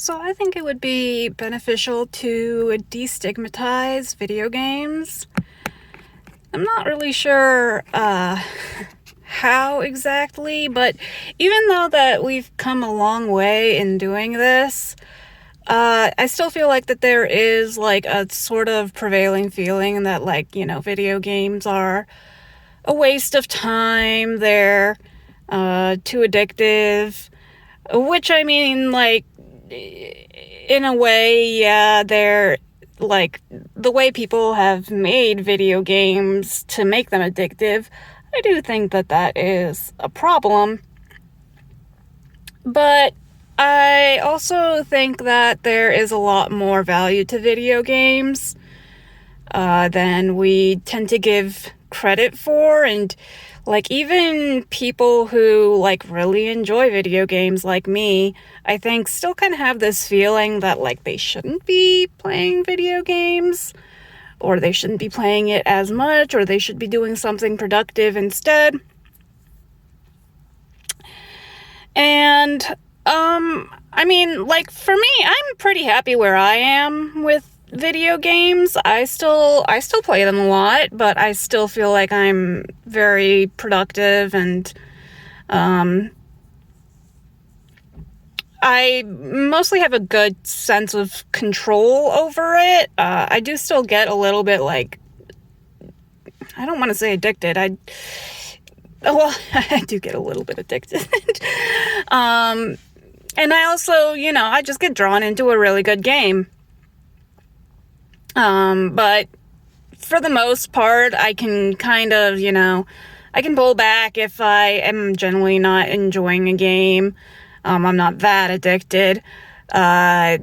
So I think it would be beneficial to destigmatize video games. I'm not really sure how exactly, but even though that we've come a long way in doing this, I still feel like that there is like a sort of prevailing feeling that video games are a waste of time. They're too addictive, which I mean, in a way, yeah, they're like the way people have made video games to make them addictive. I do think that that is a problem. But I also think that there is a lot more value to video games than we tend to give credit for. And even people who really enjoy video games like me, I think still kind of have this feeling that they shouldn't be playing video games, or they shouldn't be playing it as much, or they should be doing something productive instead. And for me, I'm pretty happy where I am with video games. I still play them a lot, but I still feel like I'm very productive, and I mostly have a good sense of control over it. I do still get a little bit I don't want to say addicted. I do get a little bit addicted. And I also, I just get drawn into a really good game. But for the most part, I can kind of, I can pull back if I am generally not enjoying a game. I'm not that addicted. I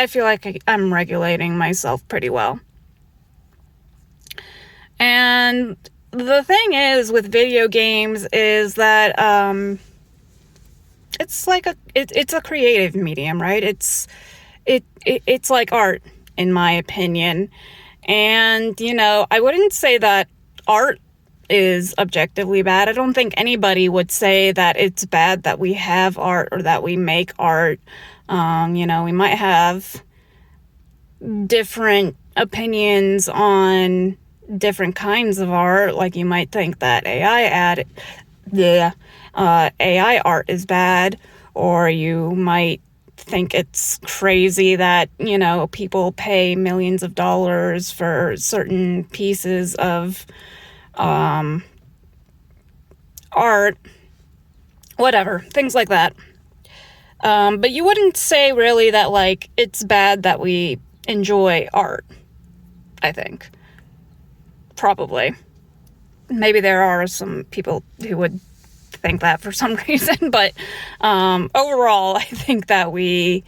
feel like I'm regulating myself pretty well. And the thing is with video games is that, it's a creative medium, right? It's like art, in my opinion. And, I wouldn't say that art is objectively bad. I don't think anybody would say that it's bad that we have art or that we make art. We might have different opinions on different kinds of art. Like you might think that AI art is bad, or you might think it's crazy that, people pay millions of dollars for certain pieces of art, whatever, things like that. But you wouldn't say really that it's bad that we enjoy art, I think. Probably. Maybe there are some people who would think that for some reason, but overall, I think that we're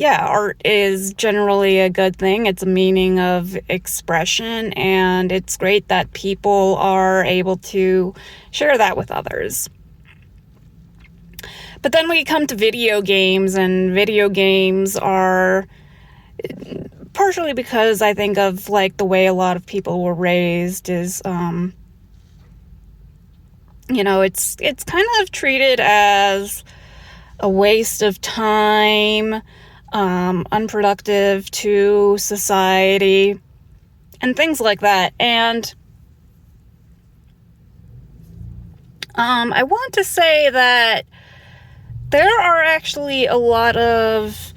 art is generally a good thing. It's a meaning of expression, and it's great that people are able to share that with others. But then we come to video games, and video games are, partially because I think of the way a lot of people were raised is, it's kind of treated as a waste of time, unproductive to society, and things like that. And I want to say that there are actually a lot of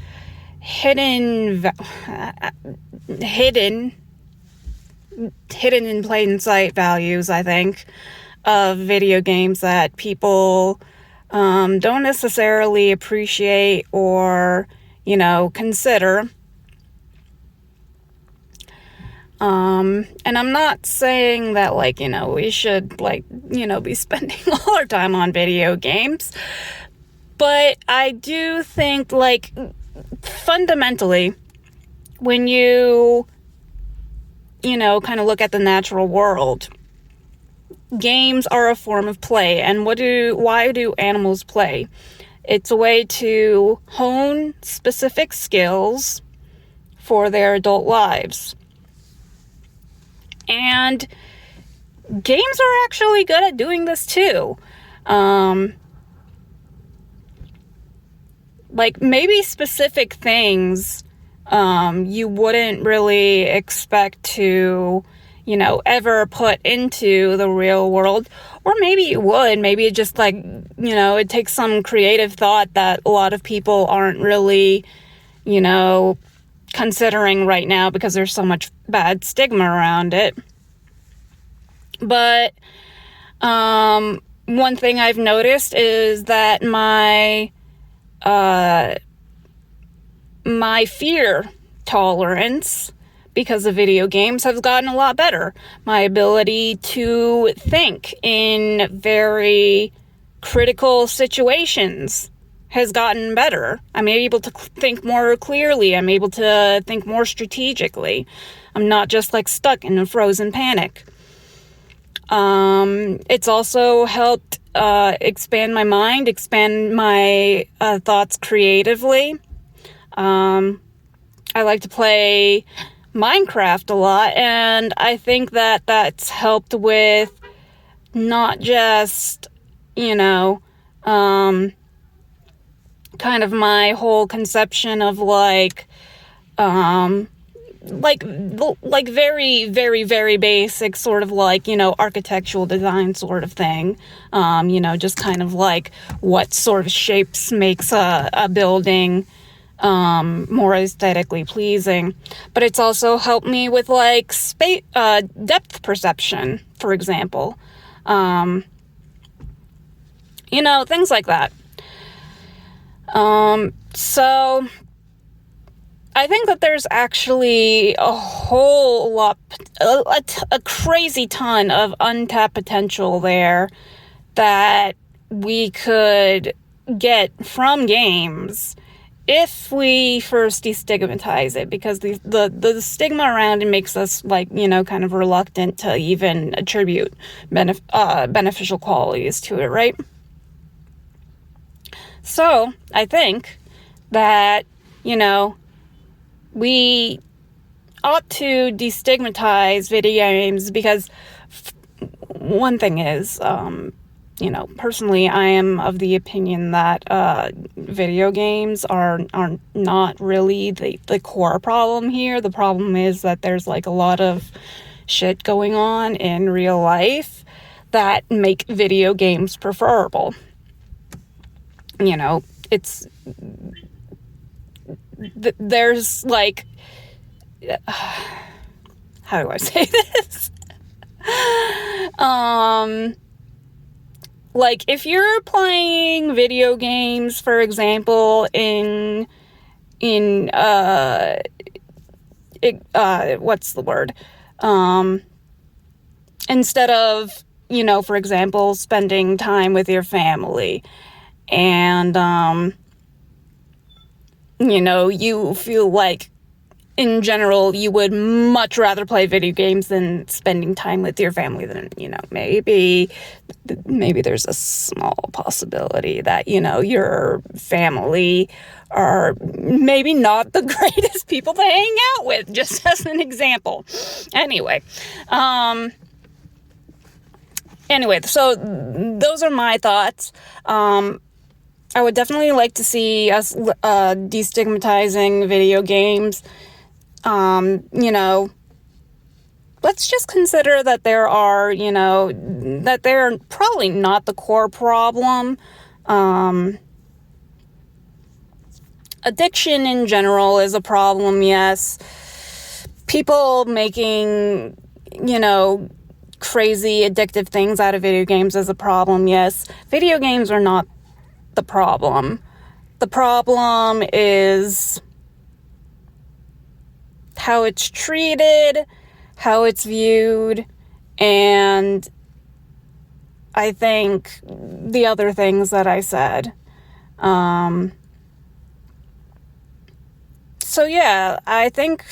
hidden in plain sight values, I think, of video games that people don't necessarily appreciate or, consider. And I'm not saying that, we should, be spending all our time on video games. But I do think, fundamentally, when you kind of look at the natural world, games are a form of play. And why do animals play? It's a way to hone specific skills for their adult lives. And games are actually good at doing this too. Like maybe specific things you wouldn't really expect to, ever put into the real world. Or maybe you would. Maybe it just like, it takes some creative thought that a lot of people aren't really, considering right now because there's so much bad stigma around it. But one thing I've noticed is that my fear tolerance because of video games has gotten a lot better. My ability to think in very critical situations has gotten better. I'm able to think more clearly. I'm able to think more strategically. I'm not just like stuck in a frozen panic. It's also helped expand my mind, expand my thoughts creatively. I like to play Minecraft a lot, and I think that that's helped with not just, kind of my whole conception of like very, very, very basic sort of like, architectural design sort of thing. Just kind of like what sort of shapes makes a building more aesthetically pleasing. But it's also helped me with like depth perception, for example. Things like that. So I think that there's actually a whole lot, a crazy ton of untapped potential there that we could get from games if we first destigmatize it, because the stigma around it makes us like, kind of reluctant to even attribute beneficial qualities to it, right? So I think that, we ought to destigmatize video games because one thing is, personally, I am of the opinion that video games are not really the core problem here. The problem is that there's like a lot of shit going on in real life that make video games preferable. It's there's like, how do I say this? Like if you're playing video games, for example, in what's the word? Instead of, for example, spending time with your family, and you feel like in general you would much rather play video games than spending time with your family, then maybe there's a small possibility that your family are maybe not the greatest people to hang out with, just as an example. Anyway, so those are my thoughts. I would definitely like to see us destigmatizing video games. Let's just consider that there are, that they're probably not the core problem. Addiction in general is a problem, yes. People making, crazy addictive things out of video games is a problem, yes. Video games are not the problem. The problem is how it's treated, how it's viewed, and I think the other things that I said. So yeah, I think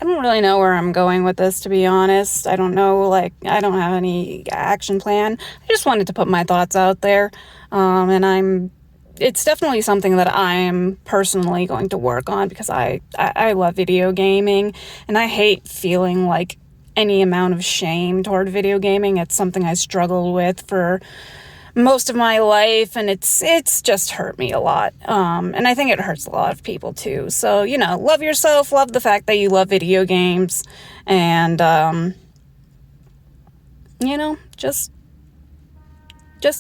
I don't really know where I'm going with this, to be honest. I don't know, I don't have any action plan. I just wanted to put my thoughts out there. And it's definitely something that I am personally going to work on because I love video gaming, and I hate feeling like any amount of shame toward video gaming. It's something I struggled with for most of my life, and it's just hurt me a lot. And I think it hurts a lot of people too. So, you know, love yourself, love the fact that you love video games, and you know, just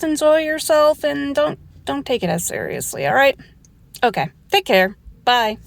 enjoy yourself and don't take it as seriously, all right? Okay, take care. Bye.